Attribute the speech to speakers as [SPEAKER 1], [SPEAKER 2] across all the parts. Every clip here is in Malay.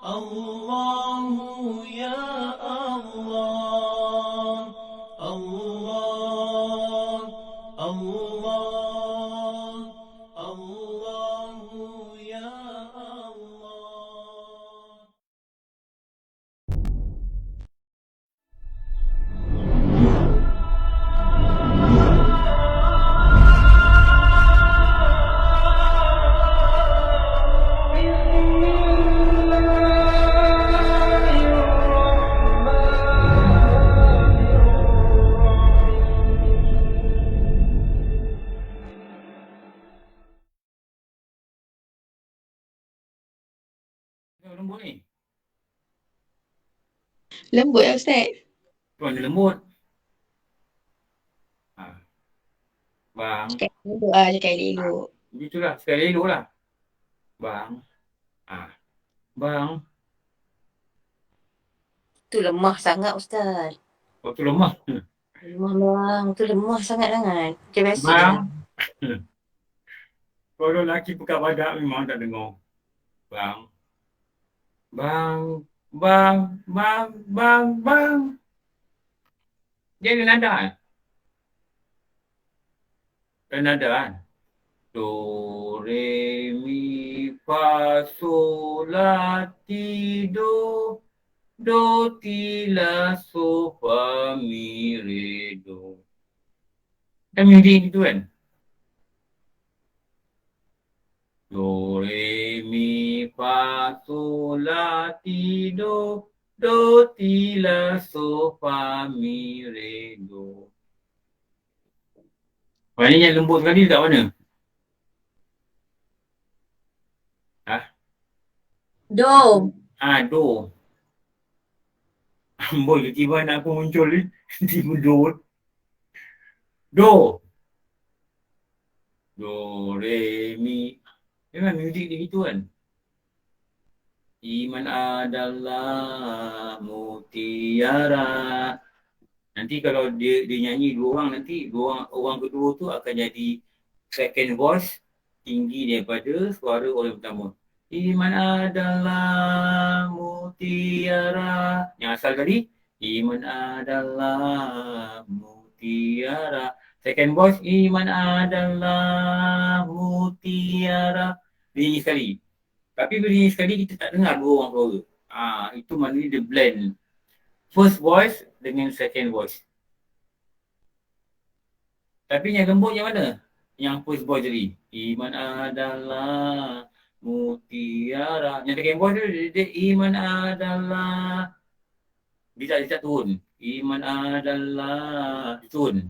[SPEAKER 1] الله يا الله الله الله الله يا الله.
[SPEAKER 2] Lembut ni.
[SPEAKER 3] Lembut lah Ustaz.
[SPEAKER 2] Tuan dia lembut. Ha. Bang.
[SPEAKER 3] Cakap elok lah, cakap elok.
[SPEAKER 2] Begitulah. Sekali elok lah. Bang. Ha. Bang.
[SPEAKER 4] Tu lemah sangat Ustaz.
[SPEAKER 2] Oh tu lemah.
[SPEAKER 4] Lemah bang. Tu lemah sangat sangat. Macam biasa
[SPEAKER 2] Bang.
[SPEAKER 4] je.
[SPEAKER 2] Kalau lelaki pekat badak memang tak dengar. Bang. Bang. Bang. Bang. Bang. Bang. Dia ada nada kan? Ada nada kan? Do, re, mi, fa, sol, la, ti, do. Do, ti, la, so, fa, mi, re, do. Kan muzik gitu kan? Do, re, mi, fa, sol, la, ti, do. Do, ti, la, so, fa, mi, re, do. Maknanya yang lembut sekali dekat mana? Ha?
[SPEAKER 4] Do.
[SPEAKER 2] Do. Amboi, tiba anak aku muncul ni. Tiba do. Do. Do, re, mi. Memang muzik dia gitu kan? Iman adalah mutiara. Nanti kalau dia nyanyi dua orang, nanti orang kedua tu akan jadi second voice tinggi daripada suara orang pertama. Iman adalah mutiara. Yang asal tadi, iman adalah mutiara. Second voice, iman adalah mutiara. Bernyanyi sekali. Tapi bernyanyi sekali kita tak dengar dua orang suara. Itu maknanya dia blend first voice dengan second voice. Tapi yang lembut yang mana? Yang first voice tadi. Iman adalah mutiara. Yang second voice tu dia iman adalah. Dia tak turun. Iman adalah turun.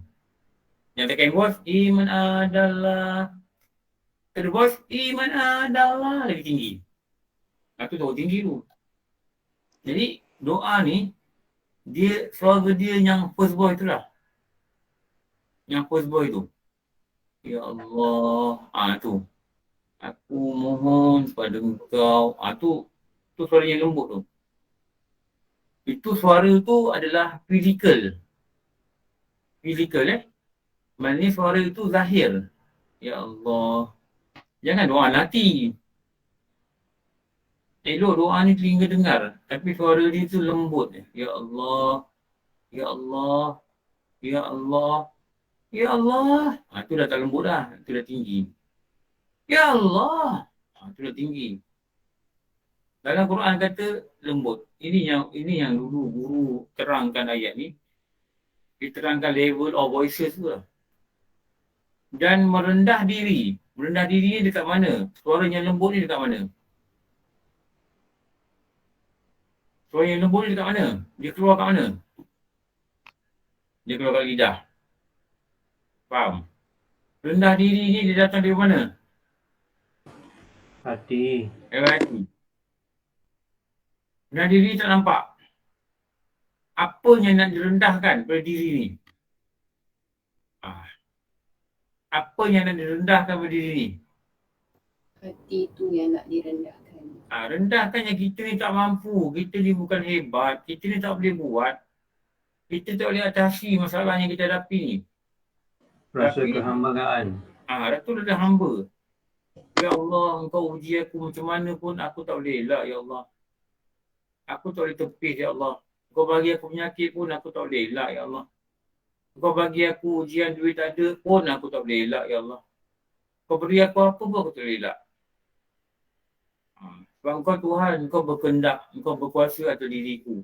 [SPEAKER 2] Yang second voice iman adalah. Third voice iman adalah lebih tinggi. Itu tahu tinggi tu. Jadi doa ni dia suara dia yang first voice tu lah. Yang first voice tu. Ya Allah. Tu. Aku mohon pada engkau. Tu suara yang lembut tu. Itu suara tu adalah physical. Physical Maknanya suara itu zahir. Ya Allah. Jangan doa nanti. Elok doa ni telinga dengar. Tapi suara dia tu lembut. Ya Allah. Ya Allah. Ya Allah. Ya Allah. Tu dah tak lembut dah. Tu dah tinggi. Ya Allah. Tu dah tinggi. Dalam Quran kata lembut. Ini yang dulu guru terangkan ayat ni. Dia terangkan level of voices tu lah. Dan merendah diri. Merendah diri ni dekat mana? Suara yang lembut ni dekat mana? Suara yang lembut ni dekat mana? Dia keluar kat mana? Dia keluar kat lidah. Faham? Rendah diri ni dia datang dari mana?
[SPEAKER 5] Hati.
[SPEAKER 2] Hati. Rendah diri tak nampak. Apa yang nak direndahkan pada diri ni? Apa yang nak direndahkan pada diri ni?
[SPEAKER 6] Hati tu yang nak direndahkan.
[SPEAKER 2] Rendahkan yang kita ni tak mampu. Kita ni bukan hebat. Kita ni tak boleh buat. Kita tak boleh atasi masalah yang kita hadapi ni.
[SPEAKER 5] Rasa kehambaan.
[SPEAKER 2] Ratu dah hamba. Ya Allah, engkau uji aku macam mana pun aku tak boleh elak, ya Allah. Aku tak boleh tepis, ya Allah. Kau bagi aku penyakit pun aku tak boleh elak, ya Allah. Kau bagi aku ujian duit tak ada pun aku tak boleh elak, ya Allah. Kau beri aku apa pun aku tak boleh elak. Sebab engkau Tuhan, engkau berkehendak, engkau berkuasa atas diriku.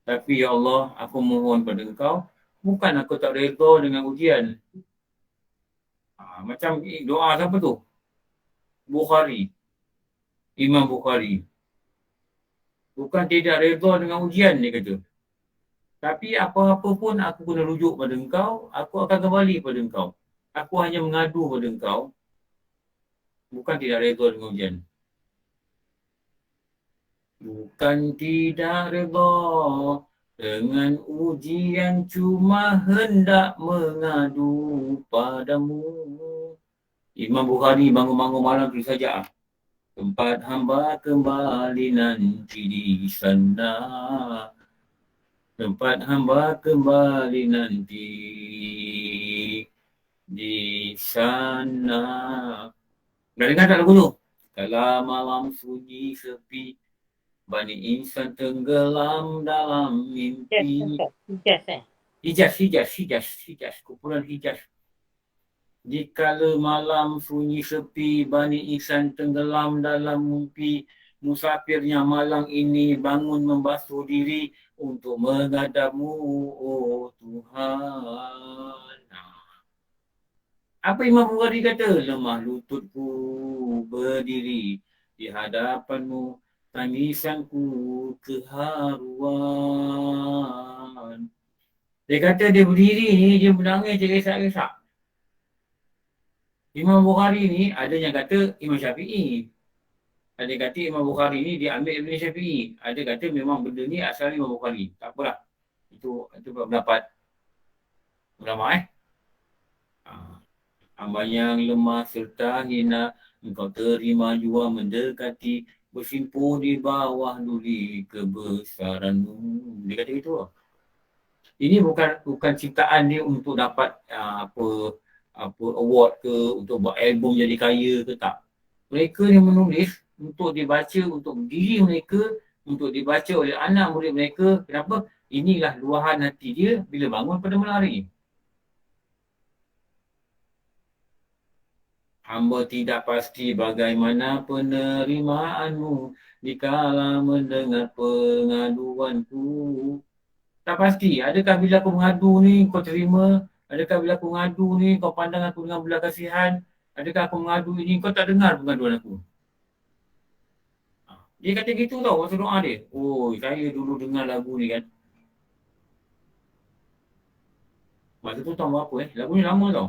[SPEAKER 2] Tapi ya Allah, aku mohon pada engkau, bukan aku tak reda dengan ujian. Macam doa siapa tu? Bukhari. Imam Bukhari. Bukan tidak reda dengan ujian, dia kata. Tapi apa-apa pun aku kena rujuk pada engkau, aku akan kembali pada engkau. Aku hanya mengadu pada engkau, bukan tidak reda dengan ujian. Bukan tidak reda dengan ujian, cuma hendak mengadu padamu. Imam Bukhari bangun-bangun malam tu saja. Tempat hamba kembali nanti di sana. Tempat hamba kembali nanti di sana. Dah dengar tak lagu tu? Kala malam sunyi sepi, Bani insan tenggelam dalam mimpi. Hijaz. Kumpulan Hijaz. Dikala malam sunyi sepi, Bani insan tenggelam dalam mimpi. Musafirnya malam ini bangun membasuh diri untuk menghadapmu, oh Tuhan. Apa Imam Bukhari kata? Lemah lututku berdiri di hadapanmu, tangisanku keharuan. Dia kata dia berdiri ni, dia menangis, dia resak-resak. Imam Bukhari ni ada yang kata Imam Syafi'i. Ada yang kata Imam Bukhari ni dia ambil Ibn Syafi'i. Ada kata memang benda ni asal Imam Bukhari. Tak apalah. Itu pendapat ulama Hamba yang lemah serta hina, engkau terima jua mendekati, bersimpuh di bawah duri kebesaranmu. Dia kata gitu lah. Ini bukan ciptaan dia untuk dapat apa award ke, untuk buat album jadi kaya ke, tak. Mereka yang menulis untuk dibaca untuk diri mereka, untuk dibaca oleh anak murid mereka. Kenapa? Inilah luahan hati dia bila bangun pada malam hari. Hamba tidak pasti bagaimana penerimaanmu dikala mendengar pengaduanku. Tak pasti. Adakah bila aku mengadu ni kau terima? Adakah bila aku mengadu ni kau pandang aku dengan belas kasihan? Adakah aku mengadu ini kau tak dengar pengaduan aku? Dia kata gitu tau masa doa dia. Oh, saya dulu dengar lagu ni kan. Masa tu tahun berapa Lagu ni lama tau.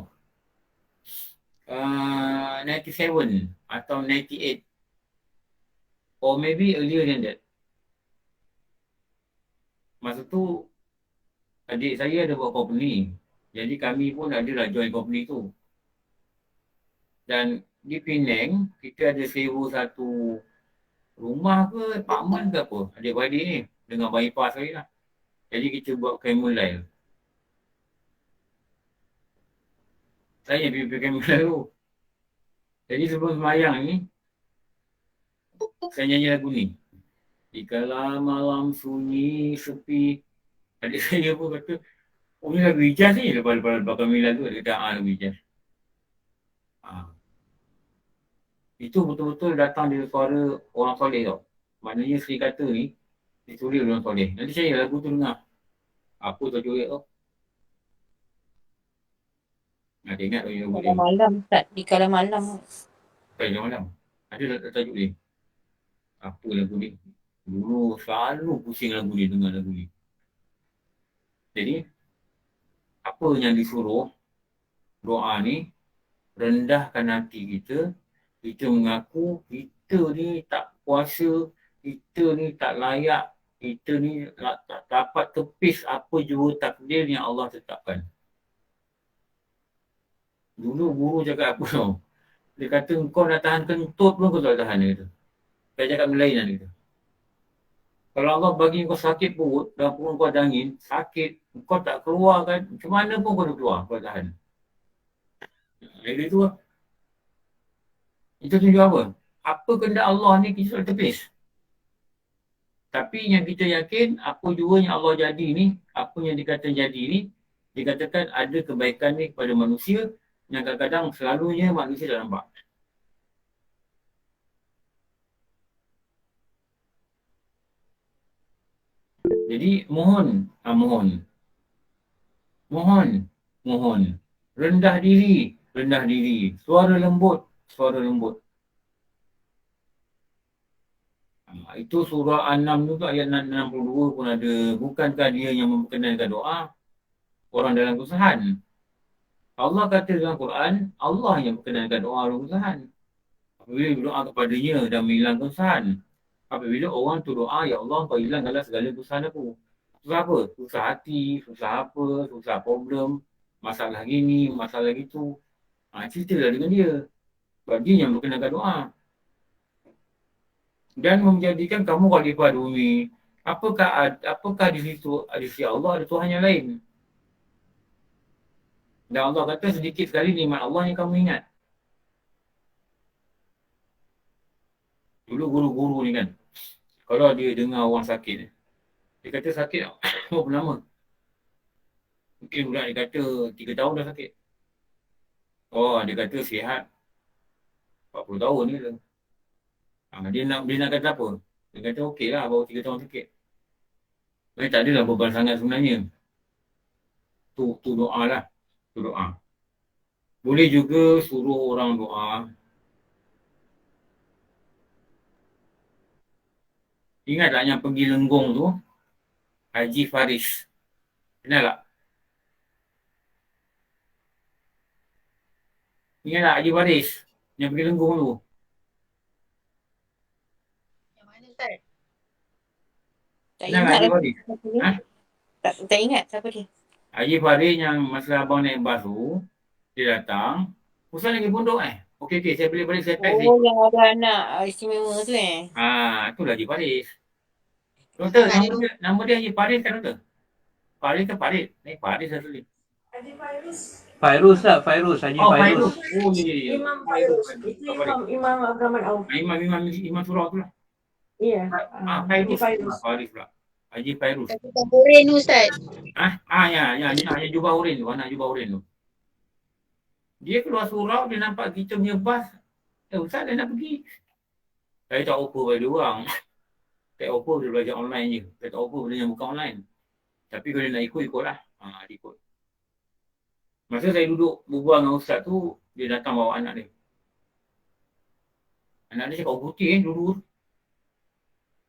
[SPEAKER 2] 97 atau 98 or maybe earlier than that. Masa tu adik saya ada buat company, jadi kami pun adalah join company tu. Dan di Penang kita ada sewa satu rumah ke apartment ke apa, adik-beradik ni dengan bypass saya lah. Jadi kita buat camel live. Saya pergi camel live tu. Jadi sebelum semayang ni saya nyanyi lagu ni. Dikala malam sunyi sepi. Adik saya pun kata, oh ni lagu Hijaz ni. Lepas kami lagu, dia kata, lagu Hijaz. Itu betul-betul datang dari suara orang soleh tau. Maknanya Sri kata ni, ditulis orang soleh. Nanti saya lagu tu dengar. Apa tajuk dia tau. Nak ingat tu lagu dia.
[SPEAKER 4] Malam tak di kala malam.
[SPEAKER 2] Kala malam. Ada tajuk dia. Apa lagu ni? Dulu selalu pusing lagu ni, dengar lagu ni. Jadi, apa yang disuruh doa ni, rendahkan hati kita. Kita mengaku kita ni tak kuasa, kita ni tak layak, kita ni tak dapat tepis apa jua takdir yang Allah tetapkan. Dulu guru cakap apa tau? Dia kata kau nak tahan kentut pun kau tak tahan, dia kata. Dia cakap lain lah dia kata. Kalau Allah bagi kau sakit perut, dan perut kau ada angin, sakit, kau tak keluar kan, macam mana pun kau nak keluar, kau tahan. Jadi tu lah. Itu tunjuk apa? Apa kehendak Allah ni kita sudah tertulis. Tapi yang kita yakin, apa jua yang Allah jadi ni, apa yang dikata jadi ni, dikatakan ada kebaikan ni kepada manusia yang kadang-kadang selalunya manusia tak nampak. Jadi mohon. Rendah diri. Suara lembut. Itu surah An-Nam juga ayat 62 pun ada. Bukankah dia yang memperkenalkan doa orang dalam kesusahan? Allah kata dalam Quran, Allah yang memperkenalkan doa orang kesusahan. Apabila berdoa kepadanya dan menghilangkan kesusahan. Apabila orang tu doa, ya Allah kau hilangkanlah segala kesusahan aku. Susah apa? Susah hati, susah apa, susah problem, masalah gini, masalah gitu. Ceritalah dengan dia. Sebab dia yang berkenalkan doa. Dan menjadikan kamu khalifah di bumi. Apakah di situ di sisi Allah ada Tuhan yang lain? Dan Allah kata sedikit sekali nikmat Allah yang kamu ingat. Dulu guru-guru ni kan, kalau dia dengar orang sakit, dia kata sakit berapa lama? Mungkin budak dia kata 3 tahun dah sakit. Oh, dia kata sihat 40 tahun ni lah. Dia nak kata apa? Dia kata okey lah baru 3 tahun sakit. Tapi tak adalah beban sangat sebenarnya. Tu doa lah. Tu doa. Boleh juga suruh orang doa. Ingat tak yang pergi Lenggong tu? Haji Faris. Kenal tak? Ingat tak Haji Faris? Yang pergi Lenggong tu?
[SPEAKER 3] Yang mana Ustaz?
[SPEAKER 4] Tak
[SPEAKER 2] Kenal tak
[SPEAKER 4] ingat
[SPEAKER 2] Haji
[SPEAKER 4] lah.
[SPEAKER 2] Faris?
[SPEAKER 4] Siapa dia?
[SPEAKER 2] Ha?
[SPEAKER 4] Tak ingat siapa dia.
[SPEAKER 2] Haji Faris yang masa abang naik bas tu, dia datang. Ustaz lagi pondok Okey, saya boleh balik saya pack
[SPEAKER 4] Oh, yang ada anak istimewa tu
[SPEAKER 2] itulah Haji Faris. Doktor, nama dia Haji Faris kan doktor? Faris ke Farid? Faris satu ni.
[SPEAKER 5] Fairuz lah, Fairuz, Haji Fairuz.
[SPEAKER 2] Oh, ya.
[SPEAKER 7] Imam Fairuz. Itu Imam Abdurrahman Auf.
[SPEAKER 2] Imam surah tu lah.
[SPEAKER 7] Iya.
[SPEAKER 2] Fairuz.
[SPEAKER 7] Fairuz.
[SPEAKER 2] Faris pula. Haji Fairuz.
[SPEAKER 3] Kata Hurin Ustaz.
[SPEAKER 2] Ya, jubah oren tu, anak jubah oren tu. Dia keluar surau, dia nampak kita punya bas. Ustaz dah nak pergi. Saya tak offer pada dia orang. Tak offer dia belajar online je. Saya tak offer dia yang buka online. Tapi kalau dia nak ikutlah. Dia ikut. Masa saya duduk berbual dengan ustaz tu, dia datang bawa anak dia. Anak dia cakap putih dulu.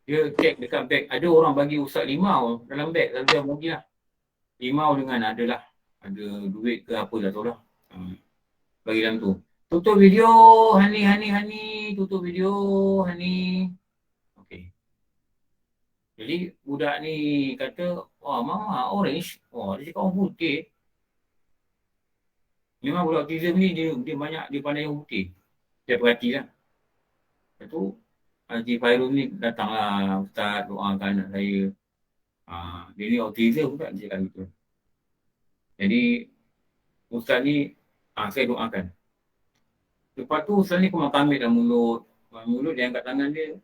[SPEAKER 2] Dia check dekat beg. Ada orang bagi ustaz limau dalam beg. Lalu dia bagilah. Limau dengan adalah. Ada duit ke apa tak tahu lah. Bagi dalam tu. Tutup video Hani. Tutup video Hani. Okey. Jadi budak ni kata, mama orange. Dia cakap orang putih. Memang budak autism ni dia banyak, dia pandai yang putih. Dia perhatilah. Lepas tu Haji Fairuz ni datanglah, ustaz doakan anak saya. Dia ni autism pun tak dia cakap gitu. Jadi ustaz ni saya doakan. Lepas tu ustaz ni kemak-kamit dalam mulut. Mulut dia angkat tangan dia.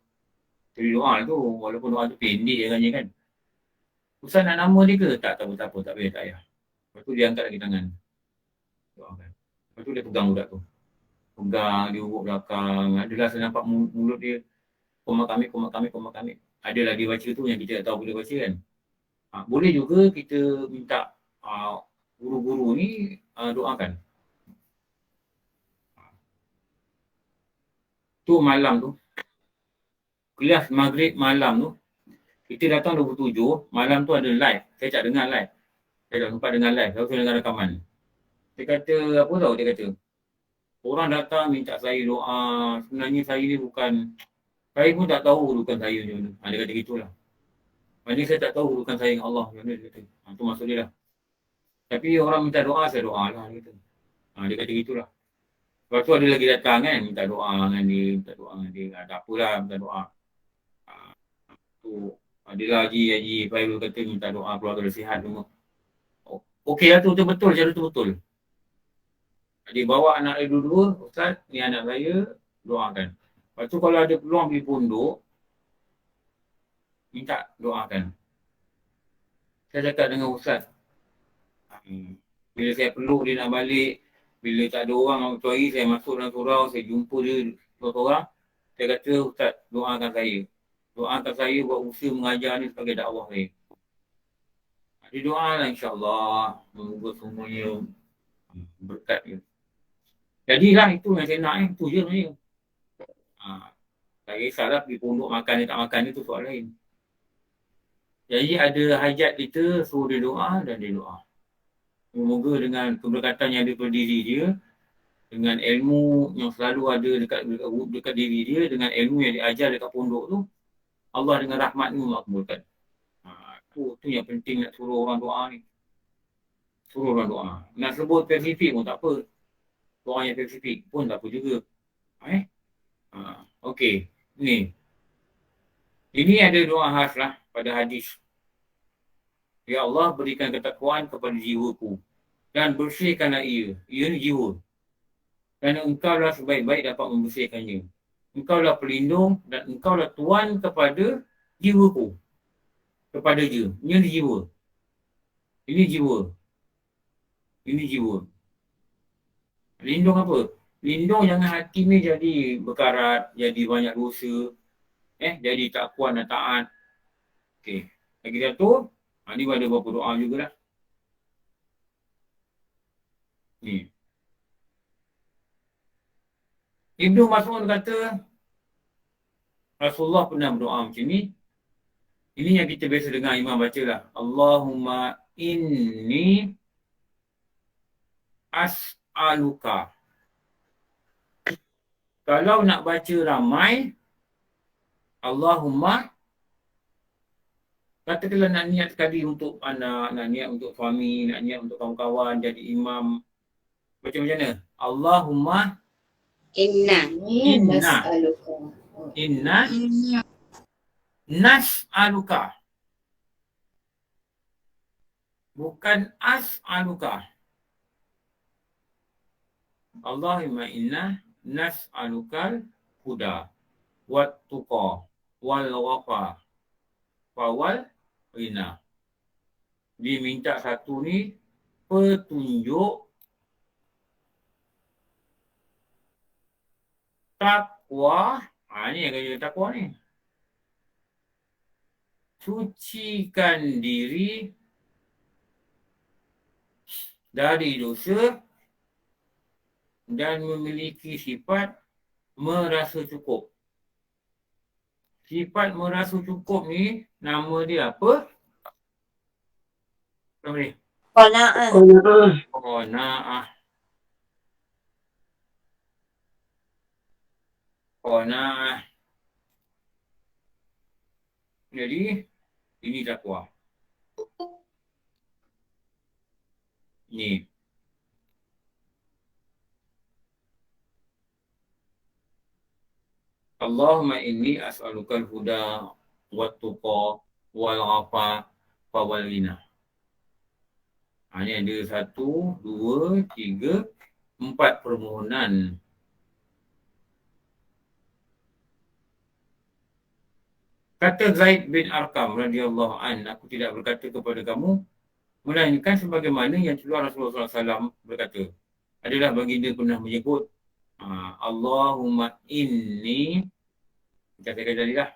[SPEAKER 2] Jadi doa tu, walaupun doa tu pendek agaknya kan. Ustaz nak nama dia ke? Tak apa, tak payah. Lepas tu dia angkat lagi tangan. Doakan. Lepas tu dia pegang budak tu. Pegang, dia urut belakang. Adalah saya nampak mulut dia. Komak kami. Adalah dia baca tu yang kita tak tahu boleh baca kan. Boleh juga kita minta guru-guru ni doakan. Tu malam tu. Kelas maghrib malam tu. Kita datang 27. Malam tu ada live. Saya tak dengar live. Saya tak sempat dengar live. Saya dengar rekaman. Dia kata, apa tahu dia kata. Orang datang minta saya doa. Sebenarnya saya ni bukan. Saya pun tak tahu urukan saya macam mana. Dia kata gitulah. Maksudnya saya tak tahu urukan saya dengan Allah. Macam mana dia kata. Itu maksud dia lah. Tapi orang minta doa, saya doa lah. Dia kata, dia kata gitulah. Lepas tu ada lagi datang kan. Minta doa dengan dia. Tak apalah minta doa. Tu adalah Haji Fairuz kata minta doa keluarga dia sihat semua. Okey lah tu betul. Cara tu betul. Dia bawa anak dia dua-dua. Ustaz, ni anak saya. doakan. Lepas tu kalau ada peluang pergi pondok, minta doakan. Saya cakap dengan Ustaz, bila saya peluk dia nak balik, bila tak ada orang waktu hari, saya masuk dalam surau, saya jumpa dia seorang-seorang, saya kata, Ustaz, doakan saya. Doakan saya buat usaha mengajar ni sebagai dakwah saya. Dia doa lah insyaAllah, semoga semuanya berkat dia. Jadilah itu yang saya nak, itu je sebenarnya. Tak kisahlah pergi pondok makan dia tak makan dia, tu soal lain. Jadi ada hajat kita, suruh dia doa dan dia doa. Semoga dengan keberkatan yang ada pada diri dia, dengan ilmu yang selalu ada dekat diri dia, dengan ilmu yang diajar dekat pondok tu, Allah dengan rahmat-Nya makbulkan. Tu yang penting nak suruh orang doa ni. Suruh orang doa. Nak sebut spesifik pun tak apa. Doa yang spesifik pun tak apa juga. Okey. Ni. Ini ada doa khas lah pada hadis. Ya Allah, berikan ketakwaan kepada jiwaku dan bersihkanlah ia. Ia ni jiwa. Kerana engkaulah sebaik-baik dapat membersihkannya. Engkaulah pelindung dan engkaulah tuan kepada jiwaku. Kepada dia. Ini jiwa. Ini jiwa. Ini jiwa. Lindung apa? Lindung jangan hati ni jadi berkarat, jadi banyak dosa. Jadi tak kuat dan taat. Okey. Lagi satu, ni ada beberapa doa jugalah. Ni. Ibnu Mas'ud kata, Rasulullah pernah berdoa macam ni. Ini yang kita biasa dengar imam baca lah. Allahumma inni as'aluka. Kalau nak baca ramai, Allahumma, katakanlah nak niat sekali untuk anak, nak niat untuk suami, nak niat untuk kawan-kawan, jadi imam. Baca macam mana? Allahumma
[SPEAKER 3] Inna.
[SPEAKER 2] nas'aluka. Bukan as'aluka. Allahumma inna nas'alukal huda wat tuqa wal wafa wal ghina. Dia minta satu ni petunjuk, takwa. Ni yang kata takwa ni. Sucikan diri dari dosa dan memiliki sifat merasa cukup. Sifat merasa cukup ni, nama dia apa? Apa ni?
[SPEAKER 4] Qana'ah.
[SPEAKER 2] Qana'ah. Qana'ah. Jadi, ini takwa. Ni. Allahumma inni as'alukal huda wat tuqa wal afa wal ghina. Ini ada 1, 2, 3, 4 permohonan. Kata Zaid bin Arqam radhiyallahu an, aku tidak berkata kepada kamu melainkan sebagaimana yang keluar Rasulullah SAW berkata. Adalah baginda pernah menyebut Allahumma inni, kita kata tadi lah.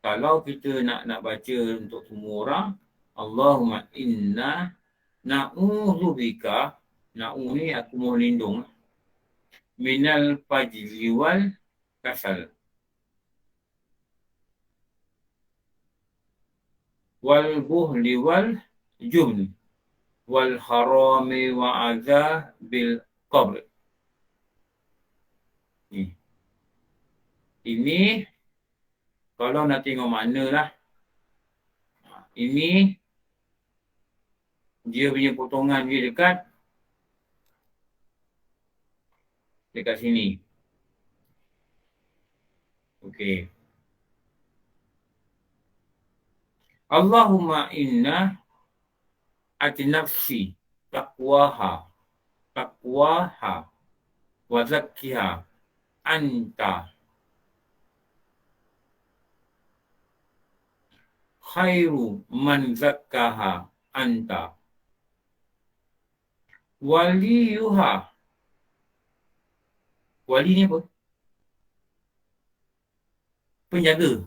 [SPEAKER 2] Kalau kita nak baca untuk semua orang, Allahumma inna na'udzubika, na'u ni aku mohon lindung, minal fajri wal kasal, wal buhli wal jubni, wal harami wa azza bil qabr. Ini kalau nak tengok makna lah. Ini dia punya potongan dia dekat sini. Okey. Allahumma inna ati nafsi taqwaha wa zakkiha anta. Khairu man zakkaha anta. Waliyuha. Wali ni apa? Penjaga.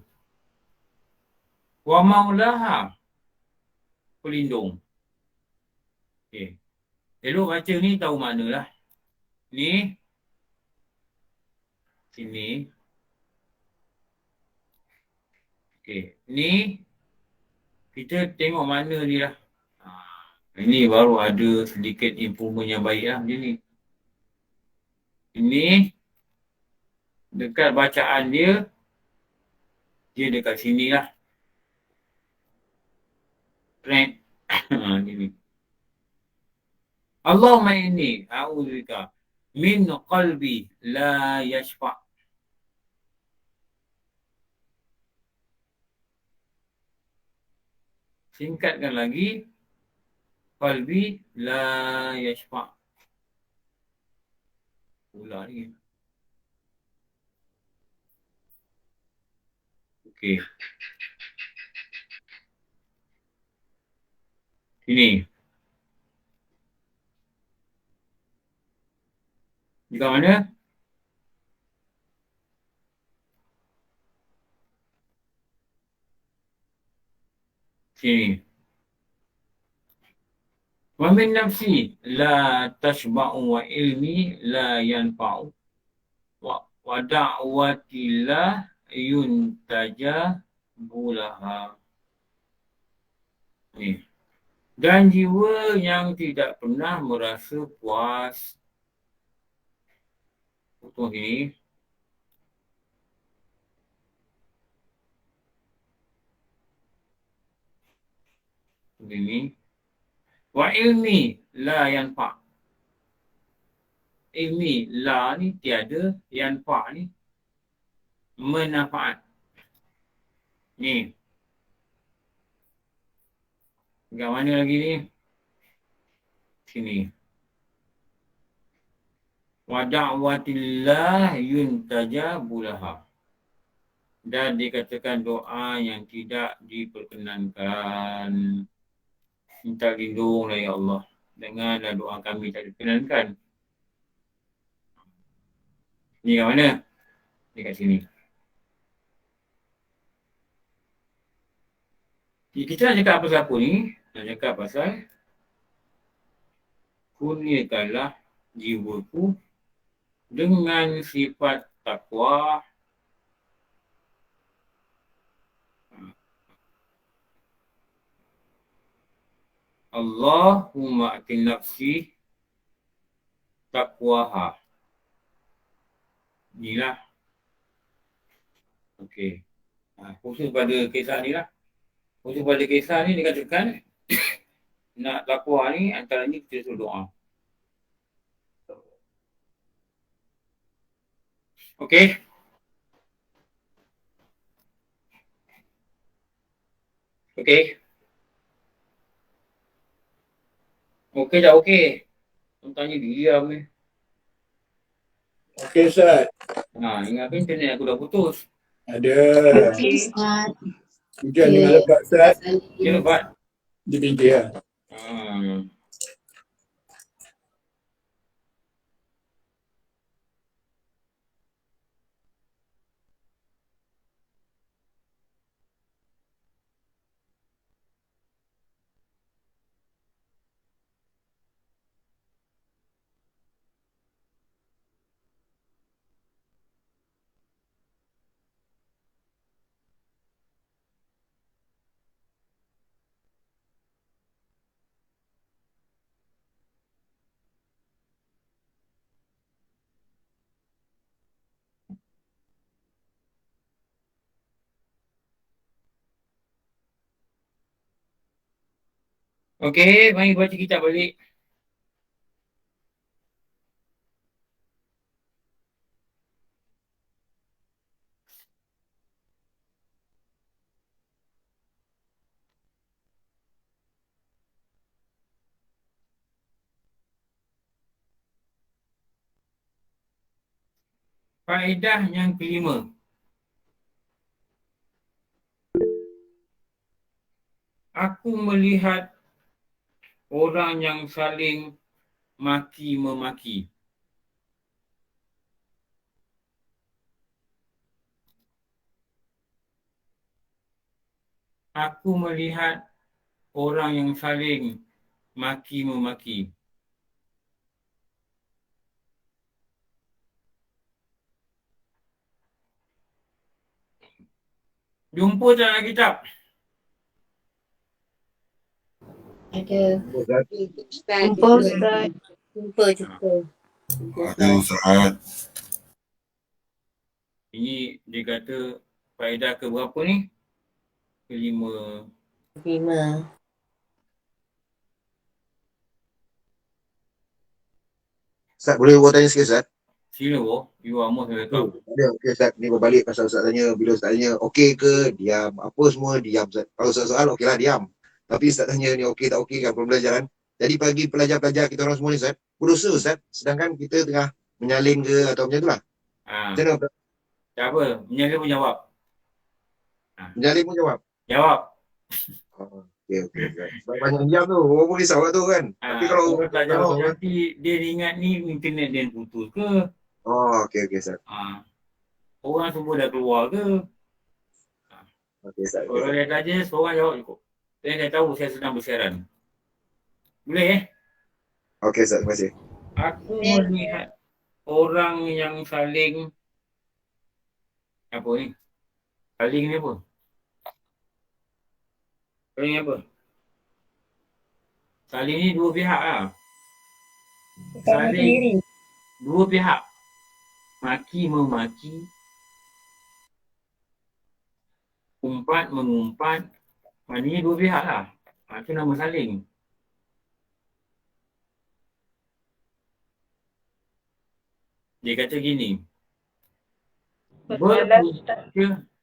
[SPEAKER 2] Wa maulaha. Pelindung. Okey. Elok baca ni tahu makna lah. Ni. Sini. Okey. Ni. Kita tengok makna ni lah. Ini baru ada sedikit improvement yang baik lah macam ni. Ini. Dekat bacaan dia. Dia dekat sini lah. Trend. Gini. Allahumma inni a'udzubika min qalbi la yashfa'. Singkatkan lagi. Qalbi la yashfa'. Pula ni. Okey. Sini. Dekat mana? Sini. Wa min nafsi la tashba'u wa ilmi la yanfa'u wa da'wati la yuntaja bulaha. Ni. Dan jiwa yang tidak pernah merasa puas. Potong sini. Ini. Wa ilmi la yanfa'. Ilmi la ni tiada, yanfa' ni manfaat. Ni. Dekat mana lagi ni? Sini. Wa da'watillah yuntajabulaha. Dan dikatakan doa yang tidak diperkenankan. Minta lindunglah ya Allah. Dengarlah doa kami tak diperkenankan. Ni kat mana? Dekat sini. Kita nak cakap pasal apa ni? Nak cakap pasal kurniakanlah jiwaku dengan sifat takwa. Allahumma atin nafsi taqwaha. Inilah. Okey. Khusus pada kisah ni lah. Khusus pada kisah ni dikatakan nak takwa ni antaranya kita suruh doa. Okey. Okey. Okey tak okey? Tanya diam ni.
[SPEAKER 8] Okey Ustaz.
[SPEAKER 2] Ingat internet aku dah putus.
[SPEAKER 8] Ada.
[SPEAKER 6] Ustaz.
[SPEAKER 8] Hujan dengan lebat Ustaz.
[SPEAKER 2] Dia lebat.
[SPEAKER 8] Dia tinggi lah.
[SPEAKER 2] Okey, mari baca kitab balik. Faedah yang kelima. Aku melihat orang yang saling maki-memaki. Aku melihat orang yang saling maki-memaki. Jumpa tak dalam kitab?
[SPEAKER 6] Ada.
[SPEAKER 3] Ustaz.
[SPEAKER 4] Jumpa Ustaz. Jumpa.
[SPEAKER 8] Ada Ustaz.
[SPEAKER 2] Ini dia kata faedah ke berapa ni? Kelima.
[SPEAKER 4] 5.
[SPEAKER 9] Ustaz, boleh buat tanya sikit Ustaz?
[SPEAKER 2] Sila boh, you are most welcome.
[SPEAKER 9] Ada, okey Ustaz. Ni berbalik pasal Ustaz tanya, bila Ustaz tanya okey ke, diam, apa semua diam Ustaz. Kalau soal okeylah diam. Tapi Ustaz tanya ni okey tak okey kan pembelajaran. Jadi bagi pelajar-pelajar kita orang semua ni Ustaz, berdosa Ustaz, sedangkan kita tengah menyalin ke atau macam itulah. Macam mana Ustaz?
[SPEAKER 2] Tak apa, menyalin pun jawab.
[SPEAKER 9] Menyalin pun jawab.
[SPEAKER 2] Jawab.
[SPEAKER 9] Okey. Banyak diam tu, orang pun risau lah tu kan. Tapi kalau
[SPEAKER 2] tak jawab, nanti dia ingat ni internet dia putus ke?
[SPEAKER 9] okey Ustaz.
[SPEAKER 2] Orang semua dah keluar ke?
[SPEAKER 9] Okey Ustaz.
[SPEAKER 2] Kalau dia tanya, seorang jawab cukup. Saya dah tahu saya sedang bersiaran. Boleh
[SPEAKER 9] Okey Ustaz, terima kasih.
[SPEAKER 2] Aku melihat orang yang saling apa ni? Saling ni apa? Saling apa? Saling ni dua pihak lah. Saling dua pihak. Maki-memaki. Umpat-mengumpat. Maknanya dua pihak lah. Itu nama saling. Dia kata gini.
[SPEAKER 7] Berbalas.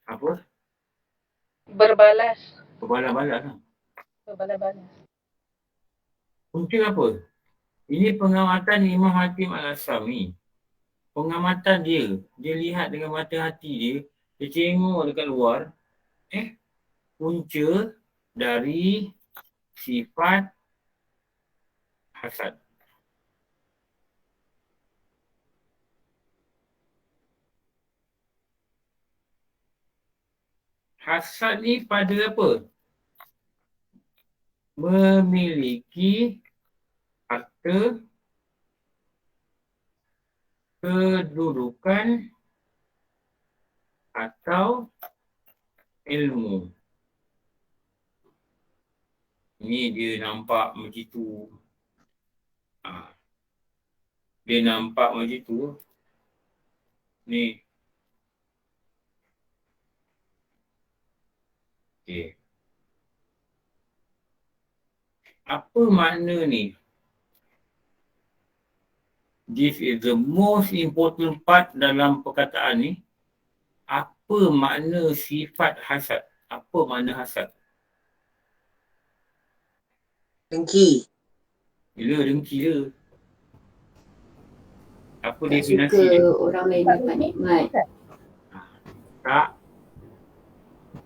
[SPEAKER 2] Apa?
[SPEAKER 7] Berbalas.
[SPEAKER 2] Berbalas-balas lah.
[SPEAKER 7] Berbalas-balas.
[SPEAKER 2] Punca apa? Ini pengamatan Imam Hatim Al-Asram ni. Pengamatan dia. Dia lihat dengan mata hati dia. Dia tengok dekat luar. Punca dari sifat hasad. Hasad ni pada apa? Memiliki harta, kedudukan atau ilmu. Ni dia nampak macam tu. Dia nampak macam tu. Ni. Okay. Apa makna ni? This is the most important part dalam perkataan ni. Apa makna sifat hasad? Apa makna hasad?
[SPEAKER 3] Dengki.
[SPEAKER 2] Gila, dengki je. Apa
[SPEAKER 6] Tak
[SPEAKER 2] definisi
[SPEAKER 6] suka
[SPEAKER 2] dia?
[SPEAKER 6] orang lain dapat nikmat.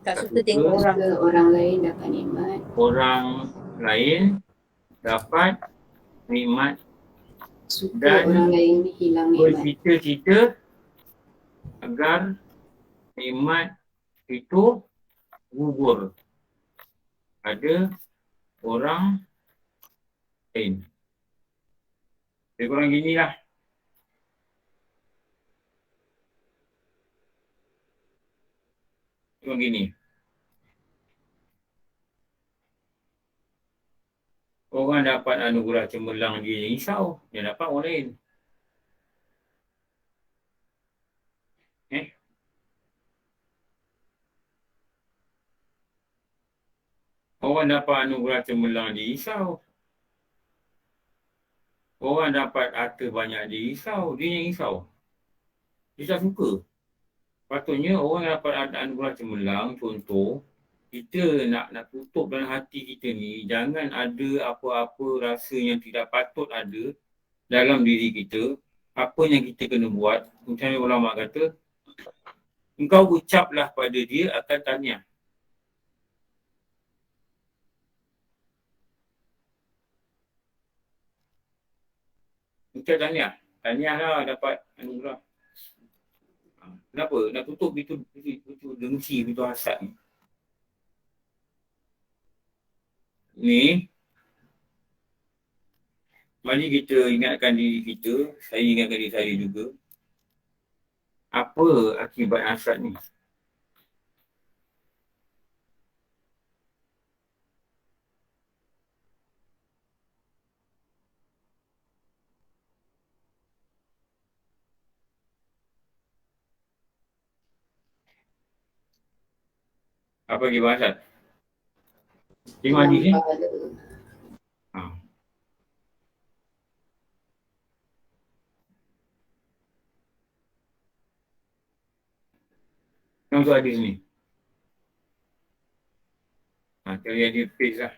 [SPEAKER 4] Tak suka tengok orang.
[SPEAKER 6] Suka orang lain dapat nikmat.
[SPEAKER 2] Orang lain dapat nikmat
[SPEAKER 6] Suka
[SPEAKER 2] dan
[SPEAKER 6] orang lain hilang nikmat.
[SPEAKER 2] bercita-cita agar nikmat itu gugur pada orang lain. Lebih kurang gini lah. Kurang gini. Orang dapat anugerah cemerlang dia risau. Dia dapat orang lain. Orang dapat anugerah cemerlang dia risau. Orang dapat harta banyak dia risau. Dia yang risau. Dia tak suka. Patutnya orang dapat anugerah cemerlang, contoh, kita nak tutup dalam hati kita ni, jangan ada apa-apa rasa yang tidak patut ada dalam diri kita. apa yang kita kena buat, macam ulama kata, engkau ucaplah pada dia akan tahniah. Ucap tahniah. Tahniah lah dapat anugerah. Kenapa? Nak tutup itu dengki, itu hasad ni. Ni, mari kita ingatkan diri kita, saya ingatkan diri saya juga. Apa akibat hasad ni? Apa akibat hasad? Tengok hadis ni.
[SPEAKER 6] Pahala.
[SPEAKER 2] Ha. Tengok hadis ni. Cari hadis page lah.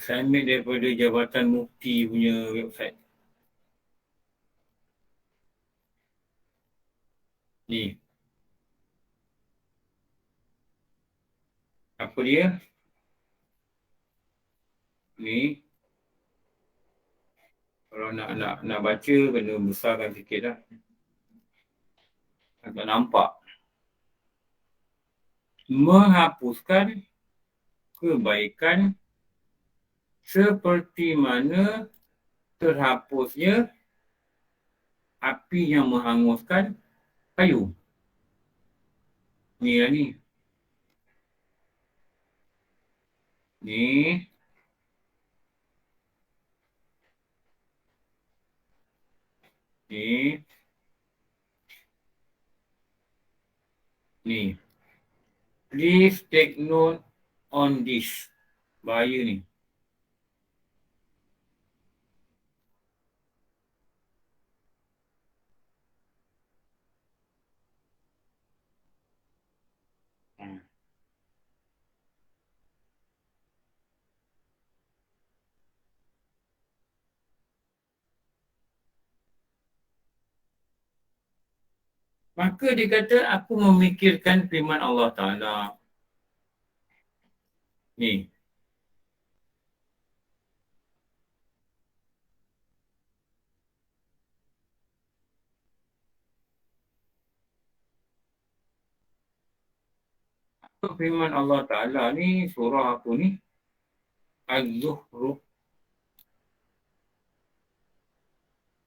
[SPEAKER 2] Saya ambil daripada Jabatan Mufti punya website. Ni. Apa dia? Ni. Kalau nak baca, kena besarkan sikit lah. Agak nampak. Menghapuskan kebaikan seperti mana terhapusnya api yang menghanguskan kayu. Ni lah ni. Ni. Ni. Ni. Please take note on this. Bahaya ni. Maka dia kata, aku memikirkan firman Allah Ta'ala. Ni. Firman Allah Ta'ala ni, surah apa ni? Az-Zuhruf.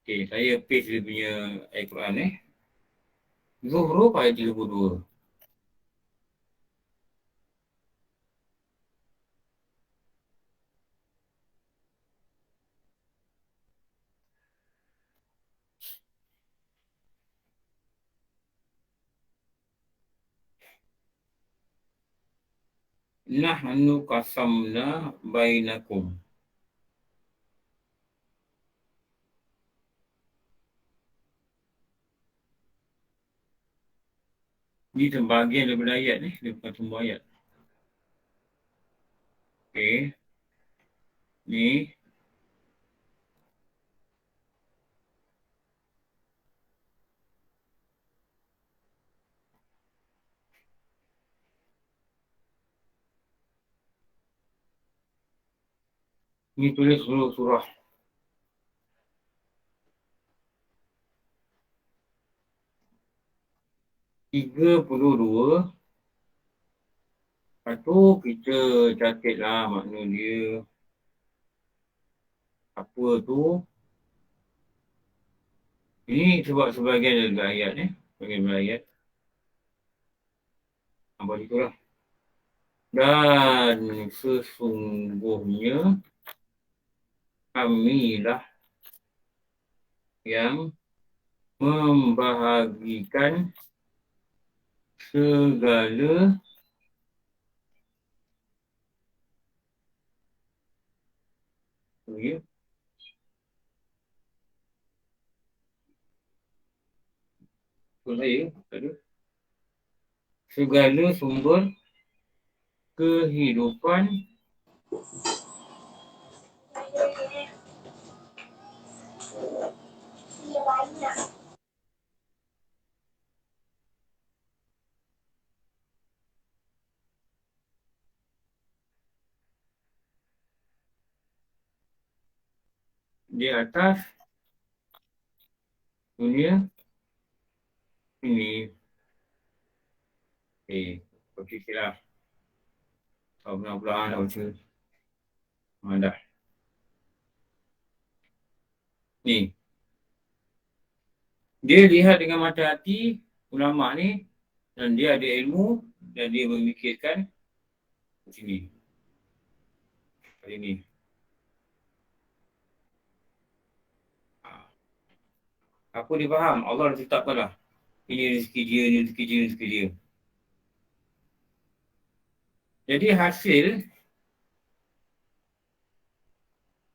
[SPEAKER 2] Okay, saya paste dia punya Al-Quran ni. Zuhruf ayat 32. Nahnu qasamna bainakum. Ni sebahagian daripada ayat ni, dia bukan semua ayat. Okey. Ni. Ni tulis seluruh surah. Tiga-puluh-dua. Lepas tu kita catatlah makna dia. Apa tu? Ini sebab sebahagian daripada ayat ni. Sebahagian daripada ayat. Apa itulah. Dan sesungguhnya kamilah yang membahagikan segala ya, segala sumber kehidupan di atas dunia ini. Okey, silap. Benar-benar nak baca. Dah. Ni. Dia lihat dengan mata hati ulama ni dan dia ada ilmu dan dia memikirkan sini. Kali ni. Apa dia faham? Allah dah tetapkan lah. Ini rezeki dia, ini rezeki dia, ini rezeki dia. Jadi hasil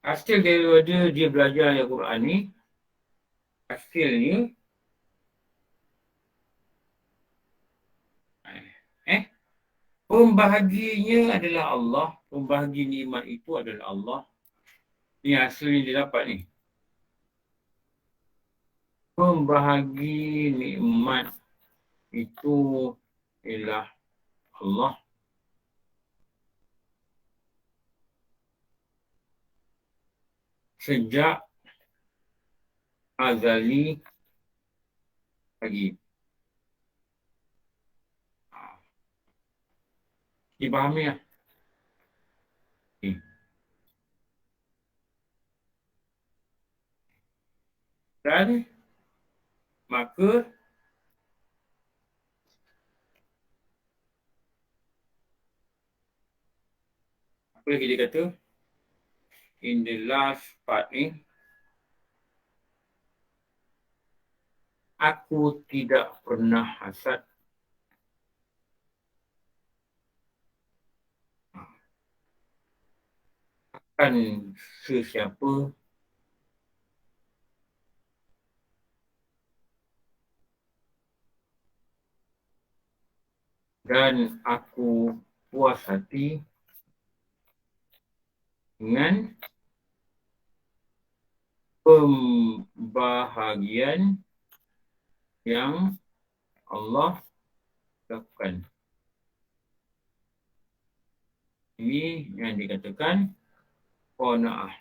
[SPEAKER 2] daripada dia belajar Al-Quran ni, hasilnya pembahaginya adalah Allah, pembahagi nikmat itu adalah Allah. Ni hasil yang dia dapat ni. Pembahagi nikmat itu ialah Allah. Sejak azali lagi. Dipahami lah. Dan maka apa lagi dia kata? In the last part ni, aku tidak pernah hasad akan sesiapa dan aku puas hati dengan pembahagian yang Allah lakukan. Ini yang dikatakan qanaah.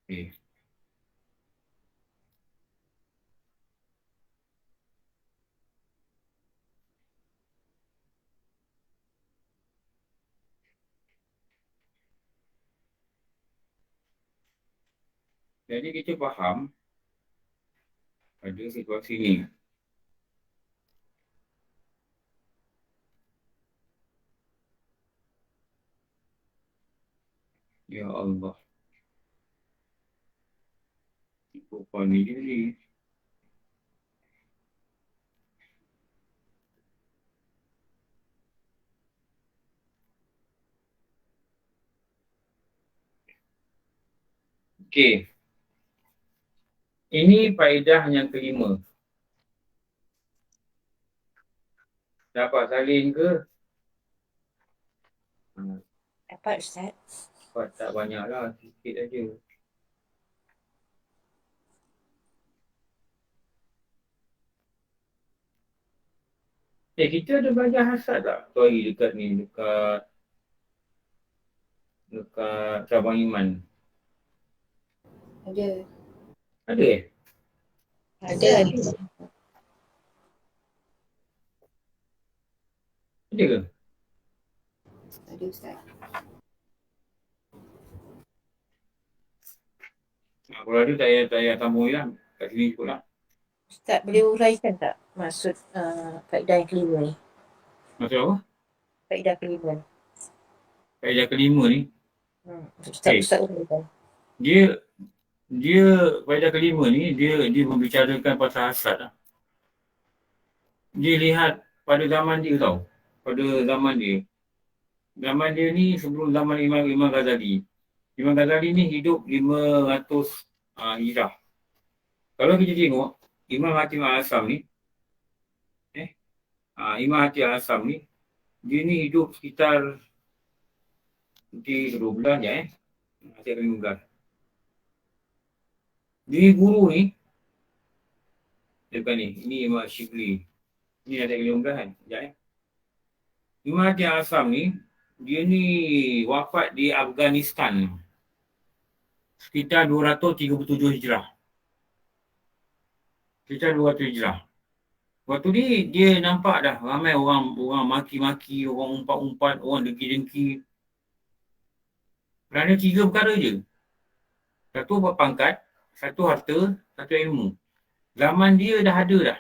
[SPEAKER 2] Okay. Jadi kita faham pada situasi ni. Ya Allah. Rupa ni diri. Okey. Ini faedah yang kelima. Dapat salin ke?
[SPEAKER 4] Dapat Ustaz.
[SPEAKER 2] Dapat tak banyak lah, sikit aja. Kita ada belajar hasad tak? Sorry, dekat ni, dekat cabang iman.
[SPEAKER 6] Ada.
[SPEAKER 2] Ada
[SPEAKER 6] Ada.
[SPEAKER 2] Ada ke?
[SPEAKER 6] Ada Ustaz.
[SPEAKER 2] Kalau ada tak payah tambung lah. Kat sini cukup lah.
[SPEAKER 4] Ustaz boleh uraikan tak maksud faedah yang kelima ni.
[SPEAKER 2] Maksud apa?
[SPEAKER 4] Faedah kelima ni.
[SPEAKER 2] Kaedah kelima ni,
[SPEAKER 4] Ustaz uraikan.
[SPEAKER 2] dia faedah kelima ni, dia membicarakan pasal hasad lah. Dia lihat pada zaman dia tau. Pada zaman dia. Zaman dia ni sebelum zaman Imam Ghazali. Imam Ghazali ni hidup 500 Hijrah. Kalau kita tengok, Imam Hatim Al-Asam ni, Imam Hatim Al-Asam ni, dia ni hidup sekitar 12 je Saya akan menggah. Dia guru ni, depan ni, ini Imam Shibli. Ini ada yang menggah kan? Sekejap Imam Hatim Al-Asam ni, dia ni wafat di Afghanistan. Sekitar 237 Hijrah. Sekitar 200 Hijrah. Waktu ni dia nampak dah ramai orang maki-maki, orang umpat-umpat, orang dengki-dengki. Kerana 3 perkara je. Satu pangkat, satu harta, satu ilmu. Zaman dia dah ada dah.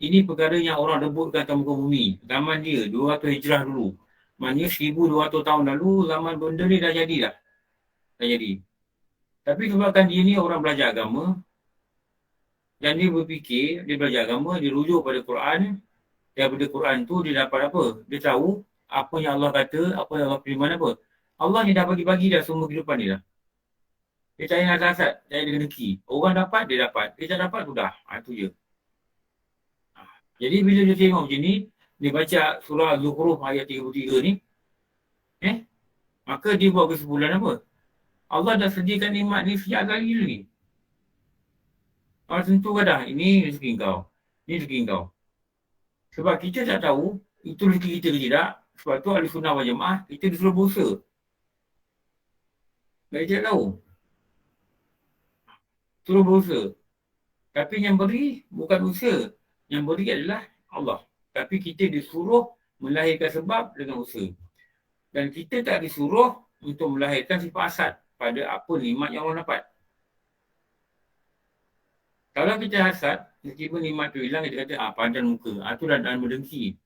[SPEAKER 2] Ini perkara yang orang rebutkan atas muka bumi. Zaman dia, 200 Hijrah dulu. Maknanya 1200 tahun lalu, zaman benda ni dah jadi dah. Tapi sebabkan dia ni orang belajar agama, dan dia berfikir, dia belajar agama, dia rujuk pada Quran. Daripada Quran tu dia dapat apa? Dia tahu apa yang Allah kata, apa yang Allah firman apa. Allah ni dah bagi-bagi dah semua kehidupan dia dah. Dia cari hasad, cari rezeki. Orang dapat, dia dapat. Dia tak dapat, sudah. Itu je. Jadi bila dia tengok macam ni, dia baca surah Al-Zukhruf ayat 33 ni, maka dia buat kesimpulan apa? Allah dah sediakan nikmat ni sejak kali ni. Allah tentukan dah, ini rezeki kau. Ini rezeki kau. Sebab kita tak tahu, itu rezeki kita ke tidak. Sebab tu ahli sunnah wal jamaah, kita disuruh berusaha. Kita tak tahu. Suruh berusaha. Tapi yang beri bukan usaha. Yang beri adalah Allah. Tapi kita disuruh melahirkan sebab dengan usaha. Dan kita tak disuruh untuk melahirkan sifat hasad pada apa nikmat yang orang dapat. Kalau kita hasad, tiba-tiba nikmat tu hilang, kita kata, padan muka. Itu dah berdengki.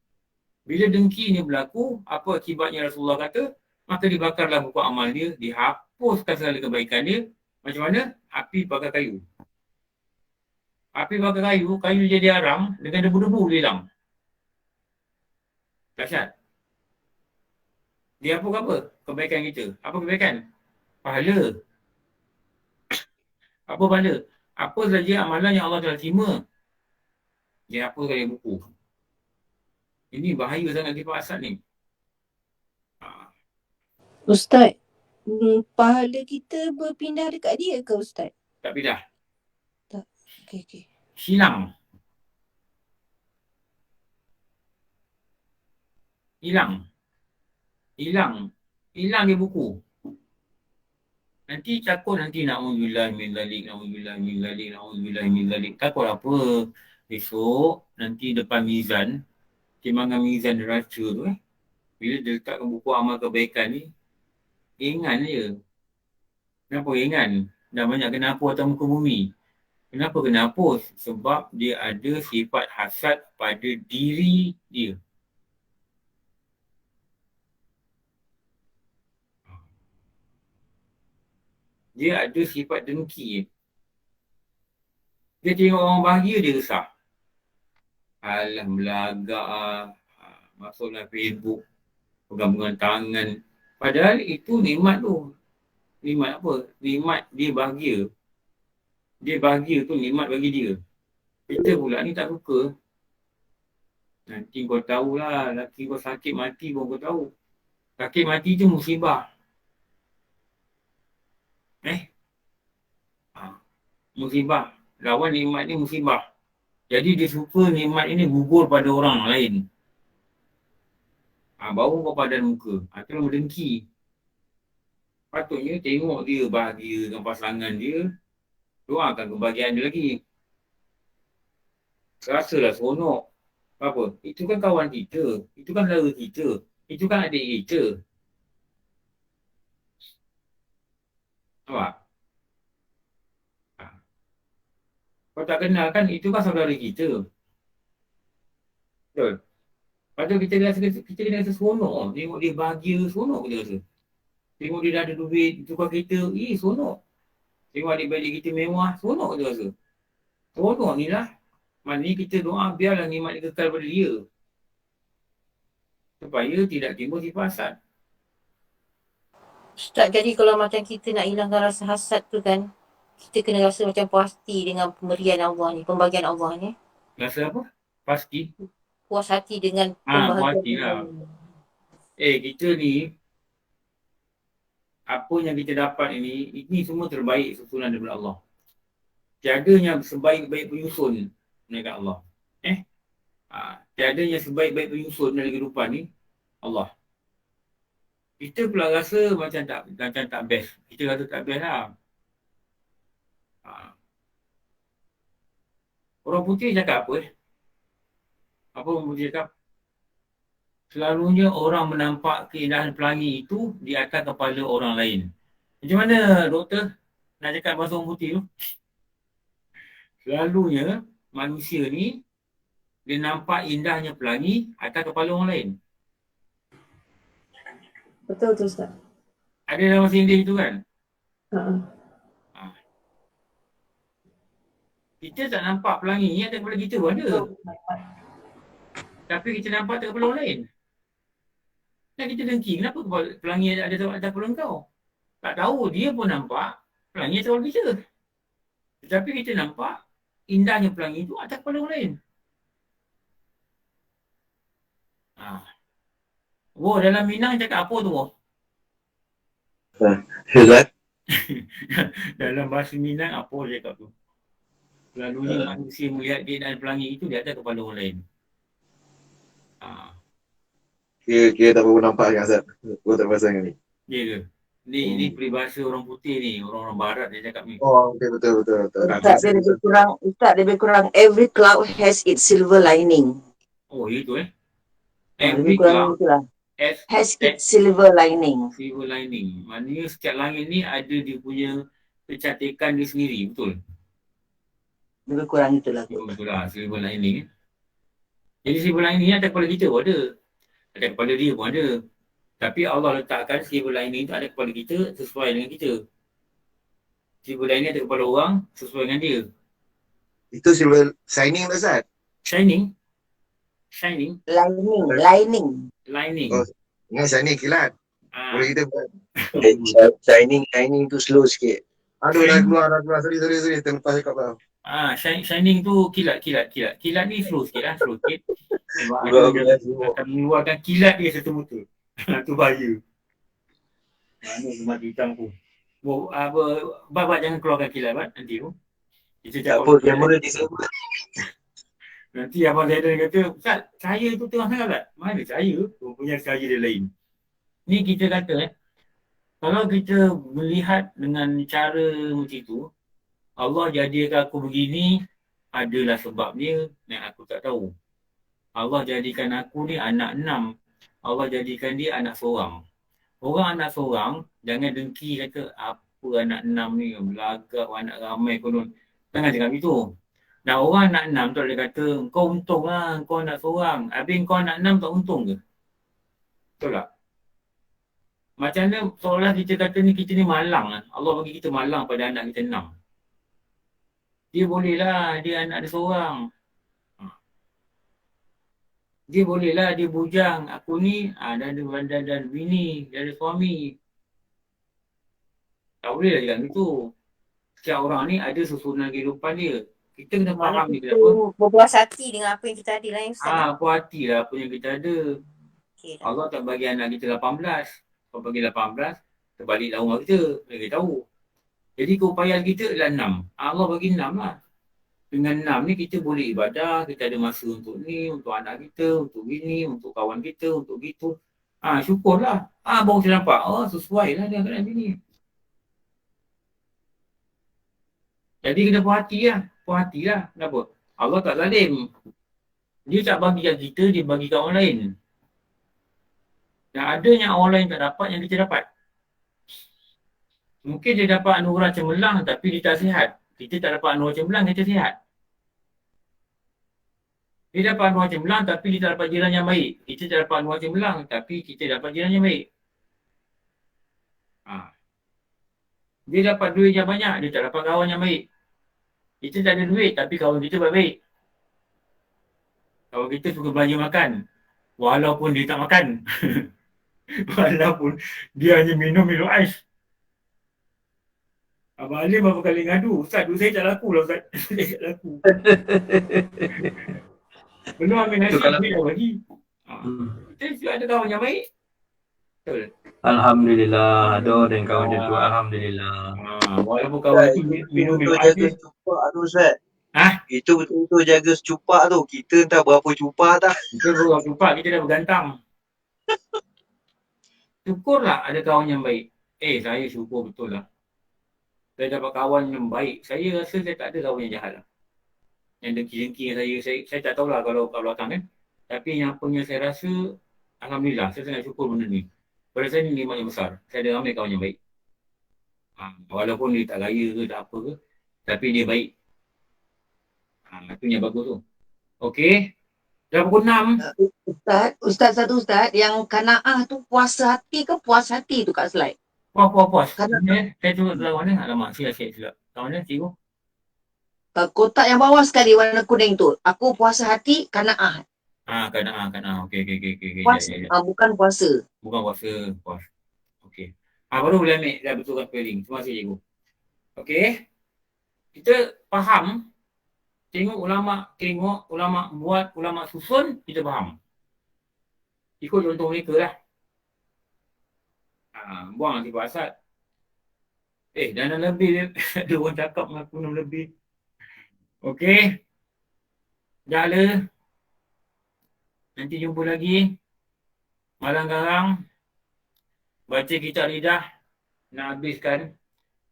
[SPEAKER 2] Bila dengki ni berlaku, apa akibatnya Rasulullah kata? Maka dibakarlah buku amal dia, dihapuskan segala kebaikan dia. Macam mana? Api bakar kayu. Api bakar kayu jadi haram, dengan debu-debu dia hilang. Dahsyat. Dia hapus apa? Kebaikan kita. Apa kebaikan? Pahala. Apa pahala? Apa saja amalan yang Allah telah terima, dia hapus dari buku. Ini bahaya sangat sifat hasad ni.
[SPEAKER 6] Ustaz, pahala kita berpindah dekat dia ke Ustaz?
[SPEAKER 2] Tak pindah.
[SPEAKER 6] Tak. Okey.
[SPEAKER 2] Hilang dia buku. Nanti takut na'udzubillah min zalik. Takut apa? Besok nanti depan mizan, timbangan mizan neraca tu bila dia letakkan buku amal kebaikan ni, ingat je. Kenapa ingat? Dah banyak kena hapus atas muka bumi. Kenapa kena hapus? Sebab dia ada sifat hasad pada diri dia. Dia ada sifat dengki. Dia tengok orang bahagia, dia resah. Alah, belagak masuklah Facebook, pegang tangan. Padahal itu nikmat tu. Nikmat apa? Nikmat dia bahagia. Dia bahagia tu nikmat bagi dia. Kita pula ni tak suka. Nanti kau tahulah, laki kau sakit mati pun kau tahu. Sakit mati tu musibah. Musibah. Lawan nikmat ni musibah. Jadi dia suka nikmat ini gugur pada orang lain. Baru kau padan muka. Itu nama dengki. Patutnya tengok dia bahagia dengan pasangan dia. Doakan kebahagiaan dia lagi. Rasalah seronok. Apa? Itu kan kawan kita. Itu kan saudara kita. Itu kan adik kita. Nampak? Lepas tak kenal kan, itu kan saudara kita. Betul. Lepas tu kita kena rasa seronok. Tengok dia bahagia, seronok kita rasa. Tengok dia dah ada duit, tukar kereta, seronok. Tengok adik-adik kita mewah, seronok kita rasa. Seronok ni lah. Maknanya kita doa biarlah nikmat dia kekal pada dia. Supaya tidak timbul sifat hasad.
[SPEAKER 4] Ustaz, jadi kalau macam kita nak hilangkan rasa hasad tu kan, kita kena rasa macam puas hati dengan pemberian Allah ni, pembagian Allah ni.
[SPEAKER 2] Rasa apa? Pasti.
[SPEAKER 4] Puas hati dengan
[SPEAKER 2] Puas hati lah. Kita ni, apa yang kita dapat ini semua terbaik susunan daripada Allah. Tiadanya sebaik-baik penyusun daripada Allah. Tiadanya sebaik-baik penyusun dalam kehidupan ni, Allah. Kita pula rasa macam tak best. Kita rasa tak best lah. Orang putih cakap apa? Apa orang putih cakap? Selalunya orang menampak keindahan pelangi itu di atas kepala orang lain. Macam mana doktor nak cakap bahasa orang putih tu? Selalunya manusia ni dia nampak indahnya pelangi atas kepala orang lain.
[SPEAKER 6] Betul tu Ustaz.
[SPEAKER 2] Ada dalam bahasa Inggeris tu kan? Kita tak nampak pelangi ni atas kepala kita pun ada. Tapi kita nampak atas kepala orang lain. Dan kita dengki, kenapa pelangi ada atas kepala kau? Tak tahu, dia pun nampak pelangi atas kepala kita. Tetapi kita nampak indahnya pelangi itu atas kepala orang lain. Dalam Minang cakap apa tu?
[SPEAKER 9] Ustaz.
[SPEAKER 2] Dalam bahasa Minang apa dia cakap tu? Selalunya manusia melihat keindahan pelangi itu di atas kepala orang lain.
[SPEAKER 9] Kira tak perlu nampak kan Ustaz? Kau tak pasal dengan ni?
[SPEAKER 2] Ya ke? Ni peribahasa orang putih ni, orang-orang barat dia cakap ni.
[SPEAKER 9] Oh, okay, betul.
[SPEAKER 3] Ustaz, lebih kurang every cloud has its silver lining.
[SPEAKER 2] Oh, itu
[SPEAKER 3] Lebih kurang itulah. Has its silver lining.
[SPEAKER 2] Silver lining. Maknanya setiap langit ni ada dia punya kecantikan dia sendiri, betul?
[SPEAKER 3] Lebih kurang itulah.
[SPEAKER 2] Betul lah, silver lining. Jadi silver lining ni atas kepala kita pun ada. Atas kepala dia pun ada. Tapi Allah letakkan silver lining tu ada kepala kita sesuai dengan kita. Silver lining ada kepala orang sesuai dengan dia.
[SPEAKER 9] Itu silver shining tu Ustaz?
[SPEAKER 2] Shining? Lining.
[SPEAKER 9] Oh, ingat shining kilat. Boleh kita buat.
[SPEAKER 3] Shining tu slow sikit.
[SPEAKER 9] Aduh, dah keluar. Sorry. Terlepas cakap lah.
[SPEAKER 2] Shining tu kilat. Kilat ni slow sikit lah, Sebab ada yang akan mengeluarkan kilat dia serta muka. Tu bahaya. Mana semua hitam tu. Bapak jangan keluarkan kilat, nanti tu.
[SPEAKER 3] Tak apa, kamera disable.
[SPEAKER 2] Nanti Abang Zaidan kata, Ustaz, cahaya tu tengah sangat tak? Mana cahaya? Rupanya cahaya dia lain. Ni kita kata, kalau kita melihat dengan cara macam itu, Allah jadikan aku begini, adalah sebabnya yang aku tak tahu. Allah jadikan aku ni anak 6. Allah jadikan dia anak seorang. Orang anak seorang, jangan dengki kata, apa anak 6 ni, belagak anak ramai konon. Jangan cakap itu. Nah, orang anak 6 tu dia kata, kau untung lah, kau anak seorang. Habis kau anak 6 tak untung ke? Betul tak? Macam mana seolah kita kata ni, kita ni malang lah. Allah bagi kita malang pada anak kita 6. Dia boleh lah, dia anak dia seorang. Dia boleh lah, dia bujang. Aku ni, dah ada bini, dah ada suami. Tak boleh lah cakap gitu. Setiap orang ni ada susunan kehidupan dia. Kita kena faham ni kenapa.
[SPEAKER 4] Berpuas hati dengan apa yang kita ada lah yang
[SPEAKER 2] Puas hati lah apa yang kita ada.
[SPEAKER 4] Okay,
[SPEAKER 2] Allah tak bagi anak kita 18. Kalau bagi 18, terbaliklah rumah kita. Kita tahu. Jadi keupayaan kita adalah 6. Allah bagi 6 lah. Dengan 6 ni kita boleh ibadah, kita ada masa untuk ni, untuk anak kita, untuk bini, untuk kawan kita, untuk gitu. Syukurlah. Baru kita nampak. Sesuai lah dengan keadaan bini. Jadi kena puas hati lah. Puas hati lah. Kenapa? Allah tak zalim. Dia tak bagi kat kita, dia bagi kat orang lain. Dan ada yang orang lain tak dapat, yang kita dapat. Mungkin dia dapat anugerah cemerlang tapi dia tak sihat. Kita tak dapat anugerah cemerlang, kita sihat. Dia dapat anugerah cemerlang tapi dia tak dapat jiran yang baik. Kita tak dapat anugerah cemerlang tapi kita dapat jiran yang baik. Dia dapat duit yang banyak, dia tak dapat kawan yang baik. Kita tak ada duit tapi kawan kita baik-baik. Kawan kita suka belanja makan walaupun dia tak makan. Walaupun dia hanya minum ais. Abang Alim berapa kali ngadu, Ustaz, duit saya tak laku lah Ustaz. Saya tak laku. Belum ambil nasi, duit dah bagi. Kita juga ada kawan yang baik. Betul.
[SPEAKER 5] Alhamdulillah, ada orang kawan macam tu. Alhamdulillah.
[SPEAKER 2] Walaupun kawan tu minum ais.
[SPEAKER 10] Jaga secupak tu Ustaz. Itu betul-betul jaga secupak tu. Kita entah berapa cupak tak.
[SPEAKER 2] Kita berapa cupak, kita dah bergantang. Syukurlah ada kawan yang baik. Saya syukur betul lah. Saya dapat kawan yang baik. Saya rasa saya tak ada kawan yang jahat lah. Yang dengki-dengki saya tak tahulah kalau kat belakang kan. Tapi yang punya saya rasa, Alhamdulillah, saya sangat syukur benda ni. Pada saya ni nikmat yang besar. Saya ada ramai kawan yang baik. Walaupun dia tak raya ke, tak apa ke. Tapi dia baik. Itu yang bagus tu. Okey. Dah pukul 6.
[SPEAKER 3] Ustaz, yang kana'ah tu puasa hati ke puas hati tu kat slide?
[SPEAKER 2] Puas. Saya tengok dalam mana? Alamak, silap. Kat mana, cikgu?
[SPEAKER 3] Kotak yang bawah sekali warna kuning tu. Aku puasa hati, kana'ah.
[SPEAKER 2] Kana'ah. Okey.
[SPEAKER 3] Puas,
[SPEAKER 2] Ya.
[SPEAKER 3] bukan puasa.
[SPEAKER 2] Bukan puas. Okey. Baru boleh ambil dah betulkan spelling. Terima kasih, cikgu. Okey. Kita faham. Tengok ulama buat, ulama susun, kita faham. Ikut contoh mereka lah. Buang sifat asad. Dah 6 lebih dia. Ada orang cakap mengaku 6 lebih. Okey. Dah lah. Nanti jumpa lagi. Malam garang. Baca kitab lidah. Nak habiskan.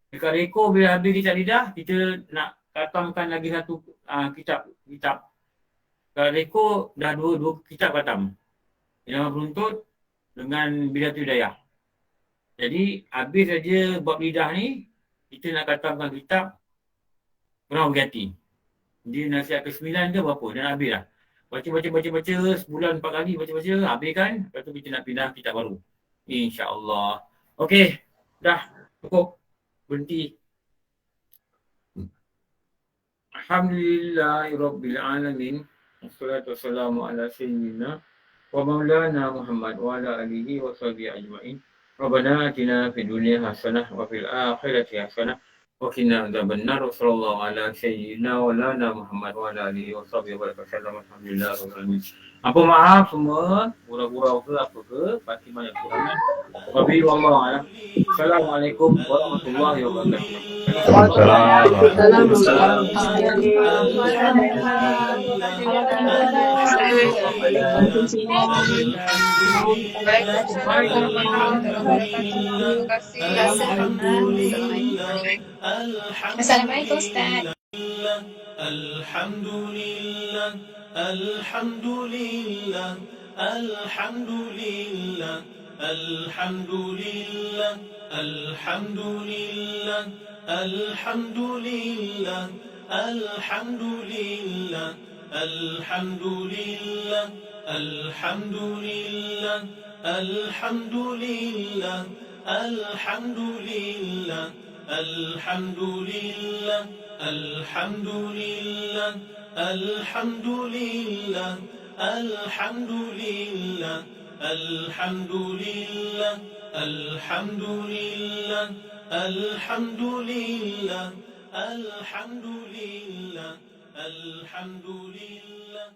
[SPEAKER 2] Dekat reko bila habis kitab lidah, kita nak khatamkan lagi satu kitab. Dekat reko dah dua kitab khatam. Yang beruntut dengan Bidatul Hidayah. Jadi habis saja bab lidah ni, kita nak khatamkan kitab Penuh Berhati. Dia nasihat ke-9 ke berapa? Dan habis dah. Baca sebulan 4 kali baca, habis kan? Lepas tu kita nak pindah kitab baru. InsyaAllah. Okey. Dah. Cukup. Berhenti. Alhamdulillahirrabbilalamin. Wassalatu wassalamu ala sayyidina wa maulana Muhammad wa ala alihi wa sahbihi ajma'in. Rabbana atina fid dunya hasanah wa fil akhirati hasanah wa qina adzabannar. Sallallahu ala sayyidina wa lana Muhammad wa ala alihi wa sahbihi wasallam. Alhamdulillah. Apa maaf semua, gurau-gurau ke apa ke, pasti banyak kurangan. Wabillahi wallahu a'lam. Assalamualaikum warahmatullahi wabarakatuh.
[SPEAKER 7] Assalamualaikum Ustaz.
[SPEAKER 1] Alhamdulillah, alhamdulillah, alhamdulillah, alhamdulillah, alhamdulillah, alhamdulillah, alhamdulillah, alhamdulillah, alhamdulillah, alhamdulillah, alhamdulillah, alhamdulillah, alhamdulillah, alhamdulillah, alhamdulillah, alhamdulillah, alhamdulillah, alhamdulillah, alhamdulillah, alhamdulillah.